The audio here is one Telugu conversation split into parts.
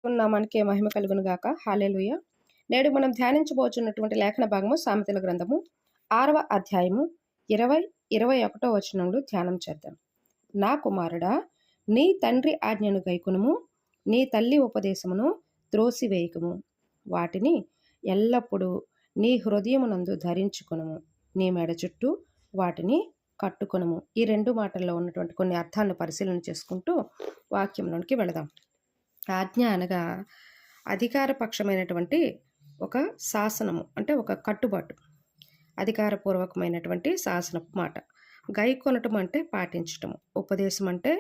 నామానికే మహిమ కలుగును గాక. హల్లెలూయా. నేడు మనం ధ్యానించబోచున్నటువంటి లేఖన భాగము సామెతల గ్రంథము 6వ అధ్యాయము 20, 21 వచనములు ధ్యానం చేద్దాం. నా కుమారుడా, నీ తండ్రి ఆజ్ఞను గైకొనుము, నీ తల్లి ఉపదేశమును త్రోసివేయకుము. వాటిని ఎల్లప్పుడూ నీ హృదయమునందు ధరించుకొనుము, నీ మెడ చుట్టూ వాటిని కట్టుకొనుము. ఈ 2 మాటల్లో ఉన్నటువంటి కొన్ని అర్థాలను పరిశీలన చేసుకుంటూ వాక్యంలోనికి వెళదాం. ఆజ్ఞ అనగా అధికారపక్షమైనటువంటి ఒక శాసనము, అంటే ఒక కట్టుబాటు, అధికారపూర్వకమైనటువంటి శాసనపు మాట. గైకొనటం అంటే పాటించటము, ఉపదేశం అంటే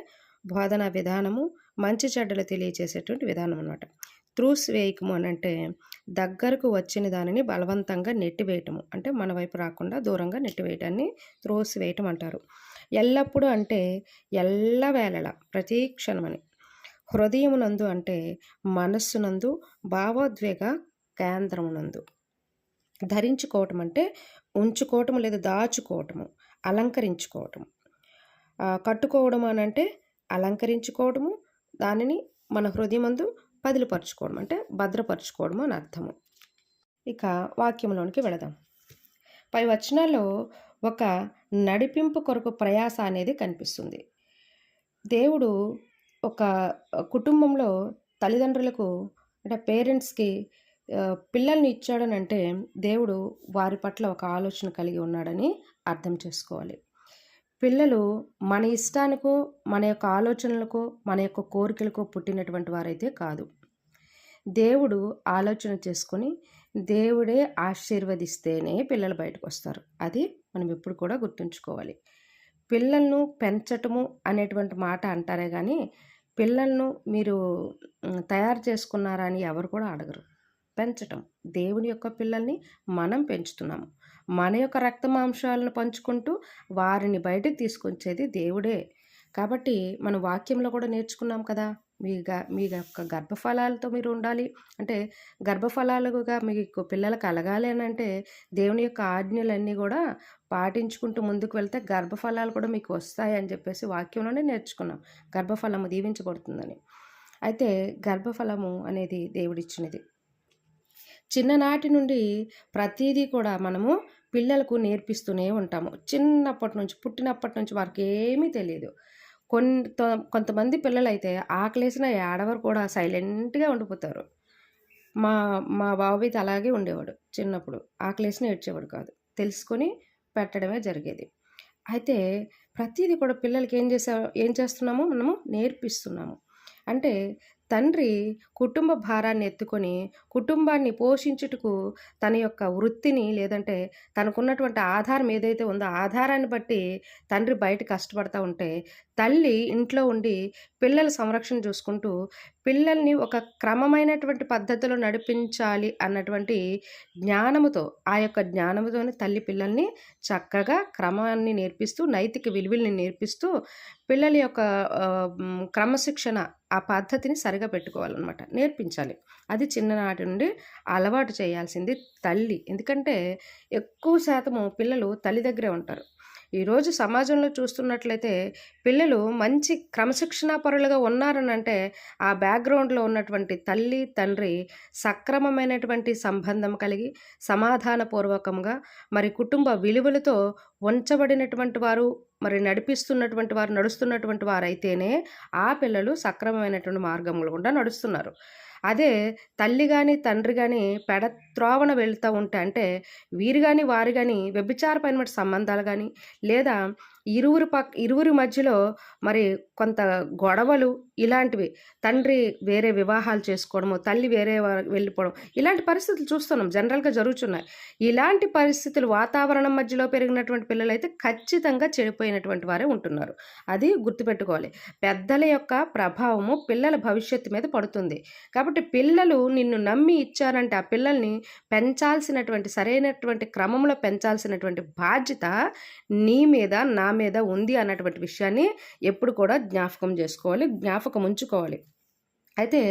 బోధనా విధానము, మంచి చెడ్డలు తెలియచేసేటువంటి విధానం అన్నమాట. త్రూసివేయకము అని అంటే దగ్గరకు వచ్చిన దానిని బలవంతంగా నెట్టివేయటము, అంటే మన వైపు రాకుండా దూరంగా నెట్టివేయటాన్ని త్రోసివేయటం అంటారు. ఎల్లప్పుడూ అంటే ఎల్లవేళలా, ప్రతి క్షణమని. హృదయమునందు అంటే మనస్సునందు, భావోద్వేగ కేంద్రమునందు. ధరించుకోవటం అంటే ఉంచుకోవటము లేదా దాచుకోవటము, అలంకరించుకోవటము. కట్టుకోవడం అని అంటే అలంకరించుకోవడము, దానిని మన హృదయమందు పదిలిపరచుకోవడం, అంటే భద్రపరచుకోవడము అని అర్థము. ఇక వాక్యంలోనికి వెళదాం. పై వచనాల్లో ఒక నడిపింపు కొరకు ప్రయాస అనేది కనిపిస్తుంది. దేవుడు ఒక కుటుంబంలో తల్లిదండ్రులకు, అంటే పేరెంట్స్కి పిల్లల్ని ఇచ్చాడనంటే దేవుడు వారి పట్ల ఒక ఆలోచన కలిగి ఉన్నాడని అర్థం చేసుకోవాలి. పిల్లలు మన ఇష్టానికో, మన యొక్క ఆలోచనలకో, మన యొక్క కోరికలకో పుట్టినటువంటి వారైతే కాదు. దేవుడు ఆలోచన చేసుకొని దేవుడే ఆశీర్వదిస్తేనే పిల్లలు బయటకు వస్తారు. అది మనం ఎప్పుడు కూడా గుర్తుంచుకోవాలి. పిల్లలను పెంచటము అనేటువంటి మాట అంటారే కానీ పిల్లలను మీరు తయారు చేసుకున్నారా అని ఎవరు కూడా అడగరు. పెంచటం, దేవుని యొక్క పిల్లల్ని మనం పెంచుతున్నాము. మన యొక్క రక్త మాంసాలను పంచుకుంటూ వారిని బయటకు తీసుకొచ్చేది దేవుడే. కాబట్టి మన వాక్యంలో కూడా నేర్చుకున్నాం కదా, మీ యొక్క గర్భఫలాలతో మీరు ఉండాలి, అంటే గర్భఫలాలుగా మీకు పిల్లలు కలగాలి అని అంటే దేవుని యొక్క ఆజ్ఞలన్నీ కూడా పాటించుకుంటూ ముందుకు వెళ్తే గర్భఫలాలు కూడా మీకు వస్తాయి అని చెప్పేసి వాక్యంలోనే నేర్చుకున్నాం. గర్భఫలము దీవించబడుతుందని. అయితే గర్భఫలము అనేది దేవుడిచ్చినది. చిన్ననాటి నుండి ప్రతిదీ కూడా మనము పిల్లలకు నేర్పిస్తూనే ఉంటాము. చిన్నప్పటి నుంచి, పుట్టినప్పటి నుంచి వారికి ఏమీ తెలియదు. కొంతమంది పిల్లలైతే ఆకలేసిన ఏడవరు, కూడా సైలెంట్గా ఉండిపోతారు. మా మా బాబు అయితే అలాగే ఉండేవాడు. చిన్నప్పుడు ఆకలేసిన ఏడ్చేవాడు కాదు, తెలుసుకొని పెట్టడమే జరిగేది. అయితే ప్రతిదీ కూడా పిల్లలకి ఏం చేస్తున్నాము, మనము నేర్పిస్తున్నాము. అంటే తండ్రి కుటుంబ భారాన్ని ఎత్తుకొని కుటుంబాన్ని పోషించుటకు తన యొక్క వృత్తిని, లేదంటే తనకున్నటువంటి ఆధారం ఏదైతే ఉందో ఆధారాన్ని బట్టి తండ్రి బయట కష్టపడతా ఉంటే తల్లి ఇంట్లో ఉండి పిల్లల సంరక్షణ చూసుకుంటూ పిల్లల్ని ఒక క్రమమైనటువంటి పద్ధతిలో నడిపించాలి అన్నటువంటి జ్ఞానముతో, ఆ యొక్క జ్ఞానముతోనే తల్లి పిల్లల్ని చక్కగా క్రమాన్ని నేర్పిస్తూ, నైతిక విలువల్ని నేర్పిస్తూ పిల్లల యొక్క క్రమశిక్షణ, ఆ పద్ధతిని సరిగా పెట్టుకోవాలన్నమాట, నేర్పించాలి. అది చిన్ననాటి నుండి అలవాటు చేయాల్సింది తల్లి. ఎందుకంటే ఎక్కువ శాతము పిల్లలు తల్లి దగ్గరే ఉంటారు. ఈరోజు సమాజంలో చూస్తున్నట్లయితే పిల్లలు మంచి క్రమశిక్షణా పరులుగా ఉన్నారనంటే ఆ బ్యాక్గ్రౌండ్లో ఉన్నటువంటి తల్లి తండ్రి సక్రమమైనటువంటి సంబంధం కలిగి సమాధానపూర్వకంగా మరి కుటుంబ విలువలతో ఉంచబడినటువంటి వారు, మరి నడుస్తున్నటువంటి వారైతేనే ఆ పిల్లలు సక్రమమైనటువంటి మార్గములు గుండా నడుస్తున్నారు. అదే తల్లి కానీ తండ్రి కానీ పెడత్రోవన వెళ్తూ ఉంటే, అంటే వీరు కానీ వారు కానీ వ్యభిచారపైన సంబంధాలు కానీ, లేదా ఇరువురి మధ్యలో మరి కొంత గొడవలు ఇలాంటివి, తండ్రి వేరే వివాహాలు చేసుకోవడము, తల్లి వేరే వెళ్ళిపోవడం, ఇలాంటి పరిస్థితులు చూస్తున్నాం, జనరల్గా జరుగుతున్నాయి. ఇలాంటి పరిస్థితులు వాతావరణం మధ్యలో పెరిగినటువంటి పిల్లలు అయితే ఖచ్చితంగా చెడిపోయినటువంటి వారే ఉంటున్నారు. అది గుర్తుపెట్టుకోవాలి. పెద్దల యొక్క ప్రభావము పిల్లల భవిష్యత్తు మీద పడుతుంది. కాబట్టి పిల్లలు నిన్ను నమ్మి ఇచ్చారంటే ఆ పిల్లల్ని పెంచాల్సినటువంటి, సరైనటువంటి క్రమంలో పెంచాల్సినటువంటి బాధ్యత నీ మీద, నా మీద ఉంది అన్నటువంటి విషయాన్ని ఎప్పుడు కూడా జ్ఞాపకం చేసుకోవాలి, జ్ఞాపకం ఉంచుకోవాలి. అయితే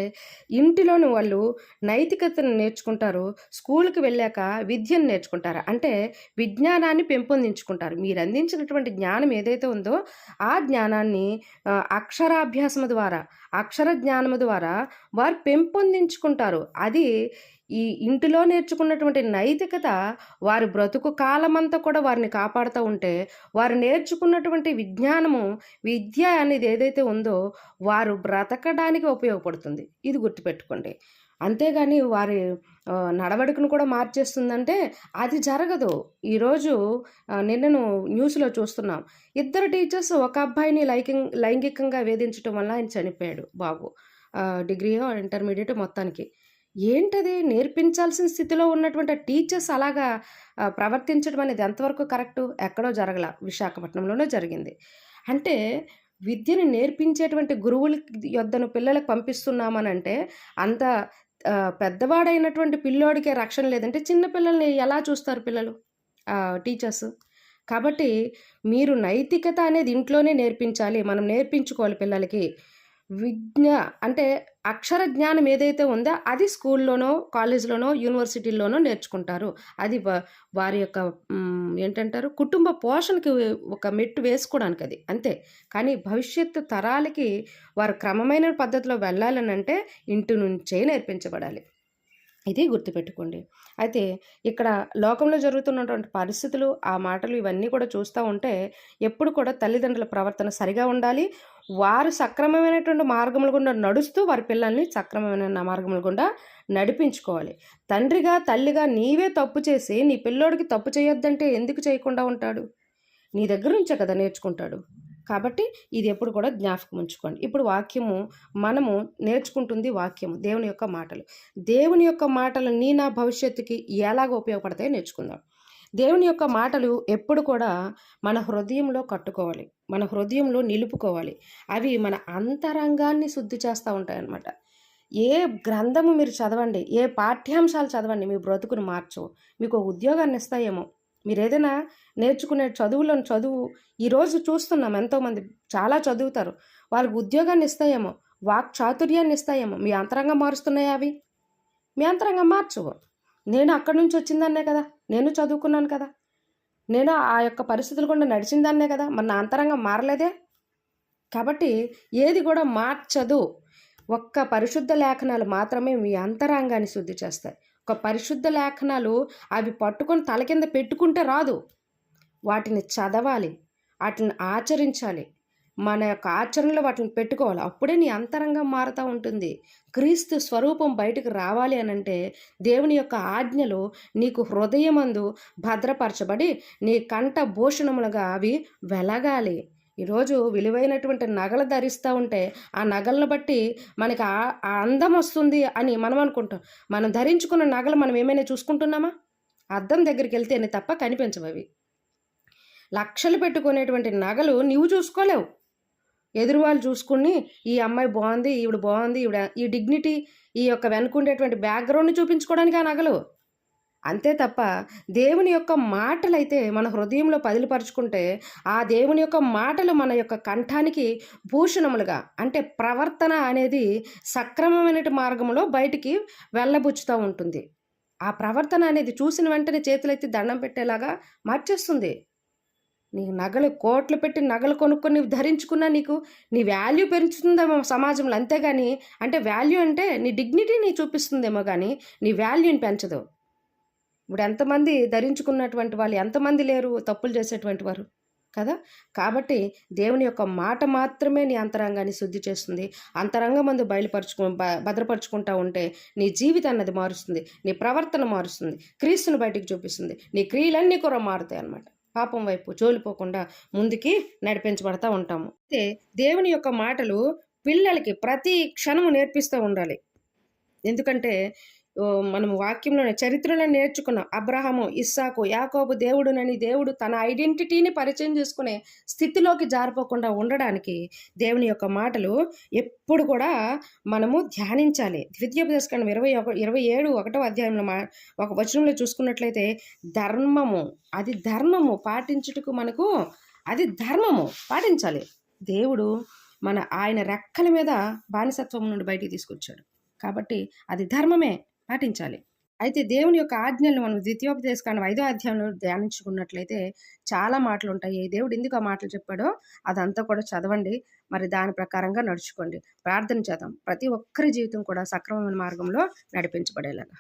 ఇంటిలోని వాళ్ళు నైతికతను నేర్చుకుంటారు. స్కూలుకి వెళ్ళాక విద్యను నేర్చుకుంటారు. అంటే విజ్ఞానాన్ని పెంపొందించుకుంటారు. మీరందించినటువంటి జ్ఞానం ఏదైతే ఉందో, ఆ జ్ఞానాన్ని అక్షరాభ్యాసము ద్వారా, అక్షర జ్ఞానము ద్వారా వారు పెంపొందించుకుంటారు. అది ఈ ఇంటిలో నేర్చుకున్నటువంటి నైతికత వారి బ్రతుకు కాలమంతా కూడా వారిని కాపాడుతూ ఉంటే, వారు నేర్చుకున్నటువంటి విజ్ఞానము, విద్య అనేది ఏదైతే ఉందో వారు బ్రతకడానికి ఉపయోగపడుతుంది. ఇది గుర్తుపెట్టుకోండి. అంతేగాని వారి నడవడికను కూడా మార్చేస్తుందంటే అది జరగదు. ఈరోజు నిన్నను న్యూస్‌లో చూస్తున్నాం. ఇద్దరు టీచర్స్ ఒక అబ్బాయిని లైంగికంగా వేధించటం వల్ల ఆయన చనిపోయాడు బాబు. డిగ్రీయో, ఇంటర్మీడియేటో మొత్తానికి. ఏంటది నేర్పించాల్సిన స్థితిలో ఉన్నటువంటి టీచర్స్ అలాగా ప్రవర్తించడం అనేది ఎంతవరకు కరెక్టు? ఎక్కడో జరగల. విశాఖపట్నంలోనే జరిగింది. అంటే విద్యను నేర్పించేటువంటి గురువుల యొద్దను పిల్లలకు పంపిస్తున్నామనంటే అంత పెద్దవాడైనటువంటి పిల్లోడికే రక్షణ లేదంటే చిన్న పిల్లల్ని ఎలా చూస్తారు పిల్లలు టీచర్స్? కాబట్టి మీరు నైతికత అనేది ఇంట్లోనే నేర్పించాలి. మనం నేర్పించుకోవాలి పిల్లలకి. అంటే అక్షర జ్ఞానం ఏదైతే ఉందో అది స్కూల్లోనో, కాలేజ్‌లోనో, యూనివర్సిటీల్లోనో నేర్చుకుంటారు. అది వారి యొక్క ఏంటంటారు కుటుంబ పోషణకి ఒక మెట్టు వేసుకోవడానికది. అంతే. కానీ భవిష్యత్తు తరాలకి వారు క్రమమైన పద్ధతిలో వెళ్ళాలనంటే ఇంటి నుంచే నేర్పించబడాలి. ఇది గుర్తుపెట్టుకోండి. అయితే ఇక్కడ లోకంలో జరుగుతున్నటువంటి పరిస్థితులు, ఆ మాటలు ఇవన్నీ కూడా చూస్తా ఉంటే ఎప్పుడు కూడా తల్లిదండ్రుల ప్రవర్తన సరిగా ఉండాలి. వారు సక్రమమైనటువంటి మార్గముల గుండా నడుస్తూ వారి పిల్లల్ని సక్రమమైన మార్గముల గుండా నడిపించుకోవాలి. తండ్రిగా, తల్లిగా నీవే తప్పు చేసి నీ పిల్లోడికి తప్పు చేయొద్దంటే ఎందుకు చేయకుండా ఉంటాడు? నీ దగ్గర నుంచే కదా నేర్చుకుంటాడు. కాబట్టి ఇది ఎప్పుడు కూడా జ్ఞాపకం ఉంచుకోండి. ఇప్పుడు వాక్యము మనము నేర్చుకుంటుంది వాక్యము. దేవుని యొక్క మాటలు. దేవుని యొక్క మాటలు నా భవిష్యత్తుకి ఎలాగ ఉపయోగపడతాయో నేర్చుకుందాం. దేవుని యొక్క మాటలు ఎప్పుడు కూడా మన హృదయంలో కట్టుకోవాలి. మన హృదయంలో నిలుపుకోవాలి. అవి మన అంతరంగాన్ని శుద్ధి చేస్తూ ఉంటాయన్నమాట. ఏ గ్రంథము మీరు చదవండి, ఏ పాఠ్యాంశాలు చదవండి మీ బ్రతుకును మార్చవు. మీకు ఉద్యోగాన్ని ఇస్తాయేమో. మీరేదైనా నేర్చుకునే చదువు ఈరోజు చూస్తున్నాం ఎంతోమంది చాలా చదువుతారు. వాళ్ళకి ఉద్యోగాన్ని ఇస్తాయేమో, వాక్ చాతుర్యాన్ని ఇస్తాయేమో. మీ అంతరంగం మారుస్తున్నాయా అవి? మీ అంతరంగం మార్చవు. నేను అక్కడి నుంచి వచ్చిందాన్నే కదా, నేను చదువుకున్నాను కదా, నేను ఆ యొక్క పరిస్థితులు గుండా నడిచిందాన్నే కదా, మరి నా అంతరంగం మారలేదే. కాబట్టి ఏది కూడా మార్చదు. ఒక్క పరిశుద్ధ లేఖనాలు మాత్రమే మీ అంతరంగాన్ని శుద్ధి చేస్తాయి. ఒక పరిశుద్ధ లేఖనాలు అవి పట్టుకొని తల కింద పెట్టుకుంటే రాదు. వాటిని చదవాలి, వాటిని ఆచరించాలి, మన యొక్క ఆచరణలో వాటిని పెట్టుకోవాలి. అప్పుడే నీ అంతరంగం మారుతూ ఉంటుంది. క్రీస్తు స్వరూపం బయటకు రావాలి అనంటే దేవుని యొక్క ఆజ్ఞలు నీకు హృదయమందు భద్రపరచబడి నీ కంఠ భూషణములుగా అవి వెలగాలి. ఈరోజు విలువైనటువంటి నగలు ధరిస్తూ ఉంటే ఆ నగలను బట్టి మనకి ఆ అందం వస్తుంది అని మనం అనుకుంటాం. మనం ధరించుకున్న నగలు మనం ఏమైనా చూసుకుంటున్నామా? అద్దం దగ్గరికి వెళ్తేనే తప్ప కనిపించవు అవి. లక్షలు పెట్టుకునేటువంటి నగలు నీవు చూసుకోలేవు. ఎదురు వాళ్ళు చూసుకుని ఈ అమ్మాయి బాగుంది, ఈవిడ ఈ డిగ్నిటీ, ఈ యొక్క వెనుకుండేటువంటి బ్యాక్గ్రౌండ్ని చూపించుకోవడానికి ఆ నగలు. అంతే తప్ప దేవుని యొక్క మాటలైతే మన హృదయంలో పదిలిపరుచుకుంటే ఆ దేవుని యొక్క మాటలు మన యొక్క కంఠానికి భూషణములుగా, అంటే ప్రవర్తన అనేది సక్రమమైన మార్గంలో బయటికి వెళ్ళబుచ్చుతూ ఉంటుంది. ఆ ప్రవర్తన అనేది చూసిన వెంటనే చేతులెత్తి దండం పెట్టేలాగా మార్చేస్తుంది. నీకు నగలు కోట్లు పెట్టి నగలు కొనుక్కొని నీవు ధరించుకున్నా నీకు నీ వాల్యూ పెంచుతుందేమో సమాజంలో. అంతేగాని అంటే వాల్యూ అంటే నీ డిగ్నిటీని చూపిస్తుందేమో కానీ నీ వాల్యూని పెంచదు. ఇప్పుడు ఎంతమంది ధరించుకున్నటువంటి వాళ్ళు ఎంతమంది లేరు తప్పులు చేసేటువంటి వారు కదా. కాబట్టి దేవుని యొక్క మాట మాత్రమే నీ అంతరంగాన్ని శుద్ధి చేస్తుంది. అంతరంగమందు భద్రపరుచుకుంటూ ఉంటే నీ జీవితాన్ని అది మారుస్తుంది, నీ ప్రవర్తన మారుస్తుంది, క్రీస్తుని బయటికి చూపిస్తుంది, నీ క్రియలన్నీ కూడా మారుతాయి అన్నమాట. పాపం వైపు జోలిపోకుండా ముందుకి నడిపించబడతా ఉంటాము. అయితే దేవుని యొక్క మాటలు పిల్లలకి ప్రతి క్షణము నేర్పిస్తూ ఉండాలి. ఎందుకంటే మనం వాక్యంలోనే చరిత్రలో నేర్చుకున్నాం. అబ్రహాము, ఇస్సాకు, యాకోబు దేవుడునని దేవుడు తన ఐడెంటిటీని పరిచయం చేసుకునే స్థితిలోకి జారిపోకుండా ఉండడానికి దేవుని యొక్క మాటలు ఎప్పుడు కూడా మనము ధ్యానించాలి. ద్వితీయోపదేశకాండం 27 అధ్యాయంలో ఒక వచనంలో చూసుకున్నట్లయితే ధర్మము, అది ధర్మము పాటించుటకు మనకు అది ధర్మము పాటించాలి. దేవుడు ఆయన రెక్కల మీద బానిసత్వం నుండి బయటికి తీసుకొచ్చాడు. కాబట్టి అది ధర్మమే, పాటించాలి. అయితే దేవుని యొక్క ఆజ్ఞలను మనం ద్వితీయోపదేశకాండం 5వ అధ్యాయంలో ధ్యానించుకున్నట్లయితే చాలా మాటలుంటాయి. దేవుడు ఎందుకు ఆ మాటలు చెప్పాడో అదంతా కూడా చదవండి. మరి దాని ప్రకారంగా నడుచుకోండి. ప్రార్థన చేద్దాం. ప్రతి ఒక్కరి జీవితం కూడా సక్రమమైన మార్గంలో నడిపించబడేలాగా.